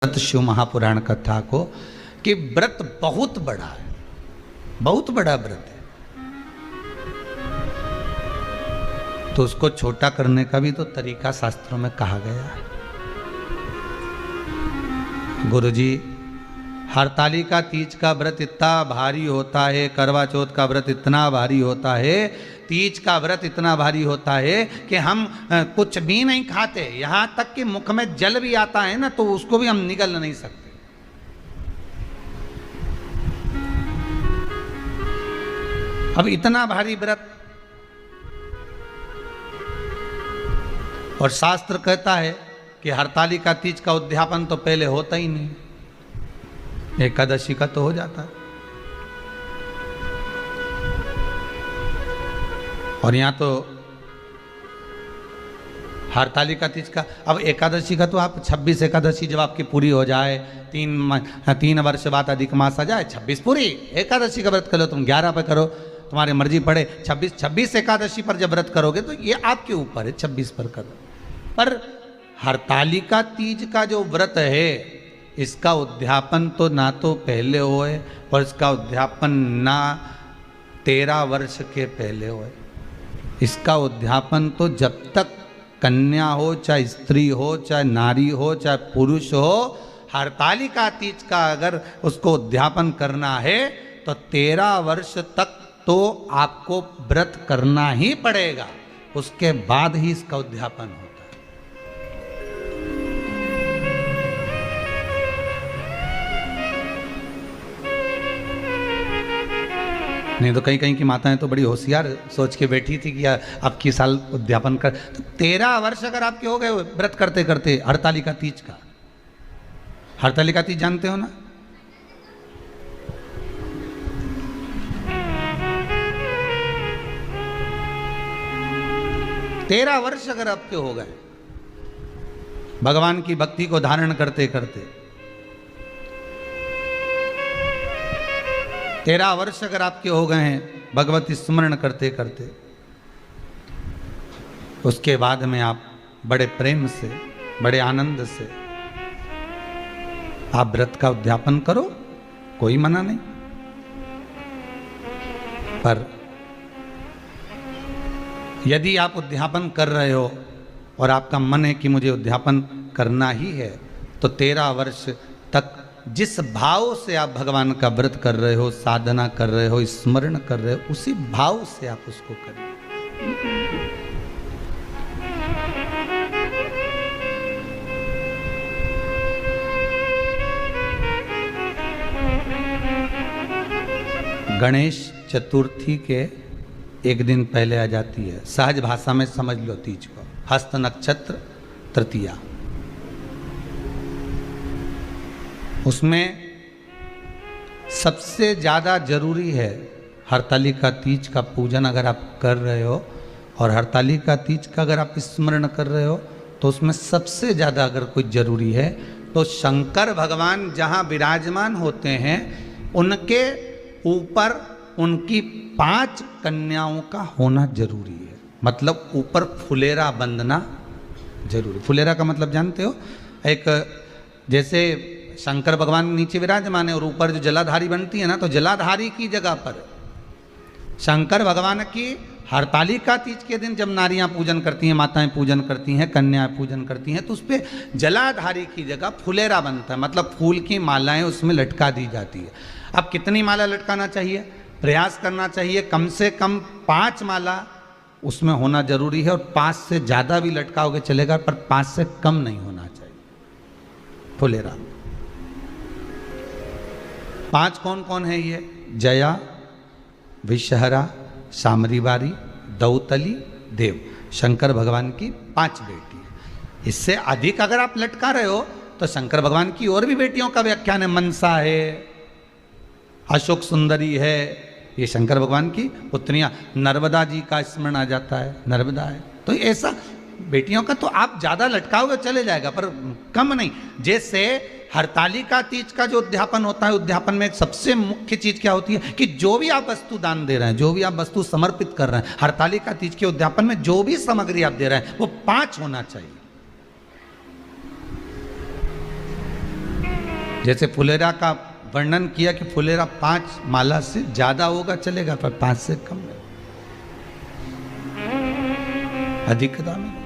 शिव महापुराण कथा को कि व्रत बहुत बड़ा है, बहुत बड़ा व्रत है, तो उसको छोटा करने का भी तो तरीका शास्त्रों में कहा गया है। गुरुजी, हरतालिका तीज का व्रत इतना भारी होता है, करवा चौथ का व्रत इतना भारी होता है, तीज का व्रत इतना भारी होता है कि हम कुछ भी नहीं खाते, यहां तक कि मुख में जल भी आता है ना तो उसको भी हम निगल नहीं सकते। अब इतना भारी व्रत, और शास्त्र कहता है कि हरतालिका तीज का उद्यापन तो पहले होता ही नहीं, एकादशी का तो हो जाता है। और यहाँ तो हरतालिका तीज का, अब एकादशी का तो आप 26 एकादशी जब आपकी पूरी हो जाए, 3 वर्ष बाद अधिक मास आ जाए, 26 पूरी एकादशी का व्रत कर लो, तुम 11 पे करो, तुम्हारी मर्जी पड़े, 26 एकादशी पर जब व्रत करोगे तो ये आपके ऊपर है, 26 पर करो। पर हरतालिका तीज का जो व्रत है इसका उद्यापन तो ना तो पहले होए और इसका उद्यापन ना 13 वर्ष के पहले होए। इसका उद्यापन तो जब तक कन्या हो, चाहे स्त्री हो, चाहे नारी हो, चाहे पुरुष हो, हरतालिका तीज का अगर उसको उद्यापन करना है तो 13 वर्ष तक तो आपको व्रत करना ही पड़ेगा, उसके बाद ही इसका उद्यापन होता है। नहीं तो कहीं कहीं की माताएं तो बड़ी होशियार सोच के बैठी थी कि अब की साल उद्यापन कर, तो 13 वर्ष अगर आपके हो गए व्रत करते करते हरतालिका तीज का। हरतालिका तीज जानते हो ना? तेरह वर्ष अगर आपके हो गए भगवान की भक्ति को धारण करते करते, 13 वर्ष अगर आपके हो गए हैं भगवती स्मरण करते करते, उसके बाद में आप बड़े प्रेम से, बड़े आनंद से आप व्रत का उद्यापन करो, कोई मना नहीं। पर यदि आप उद्यापन कर रहे हो और आपका मन है कि मुझे उद्यापन करना ही है, तो 13 वर्ष तक जिस भाव से आप भगवान का व्रत कर रहे हो, साधना कर रहे हो, स्मरण कर रहे हो, उसी भाव से आप उसको करें। गणेश चतुर्थी के एक दिन पहले आ जाती है, सहज भाषा में समझ लो तीज को, हस्त नक्षत्र तृतीया। उसमें सबसे ज़्यादा जरूरी है हरतालिका तीज का पूजन अगर आप कर रहे हो, और हरतालिका तीज का अगर आप स्मरण कर रहे हो, तो उसमें सबसे ज़्यादा अगर कोई जरूरी है तो शंकर भगवान जहाँ विराजमान होते हैं उनके ऊपर उनकी 5 कन्याओं का होना जरूरी है। मतलब ऊपर फुलेरा बंधना जरूरी। फुलेरा का मतलब जानते हो? एक जैसे शंकर भगवान नीचे विराजमान है और ऊपर जो जलाधारी बनती है ना, तो जलाधारी की जगह पर शंकर भगवान की हरतालिका तीज के दिन जब नारियां पूजन करती हैं, माताएं पूजन करती हैं, कन्याएं पूजन करती हैं, तो उस पर जलाधारी की जगह फुलेरा बनता है, मतलब फूल की मालाएं उसमें लटका दी जाती है। अब कितनी माला लटकाना चाहिए? प्रयास करना चाहिए कम से कम 5 माला उसमें होना जरूरी है, और 5 से ज़्यादा भी लटकाओगे चलेगा, पर 5 से कम नहीं होना चाहिए फुलेरा। 5 कौन कौन है ये? जया, विषहरा, सामरीवारी, दौतली, देव। शंकर भगवान की 5 बेटी है। इससे अधिक अगर आप लटका रहे हो तो शंकर भगवान की और भी बेटियों का व्याख्यान है, मनसा है, अशोक सुंदरी है, ये शंकर भगवान की पुत्रियां। नर्मदा जी का स्मरण आ जाता है, नर्मदा है। तो ऐसा बेटियों का तो आप ज्यादा लटकाओगे चले जाएगा, पर कम नहीं। जैसे हरतालिका तीज का जो उद्यापन होता है, उद्यापन में एक सबसे मुख्य चीज क्या होती है कि जो भी आप वस्तु दान दे रहे हैं, जो भी आप वस्तु समर्पित कर रहे हैं, हरतालिका तीज के उद्यापन में जो भी सामग्री आप दे रहे हैं वो 5 होना चाहिए। जैसे फुलेरा का वर्णन किया कि फुलेरा 5 माला से ज्यादा होगा चलेगा, पर 5 से कम नहीं, अधिक दाम नहीं।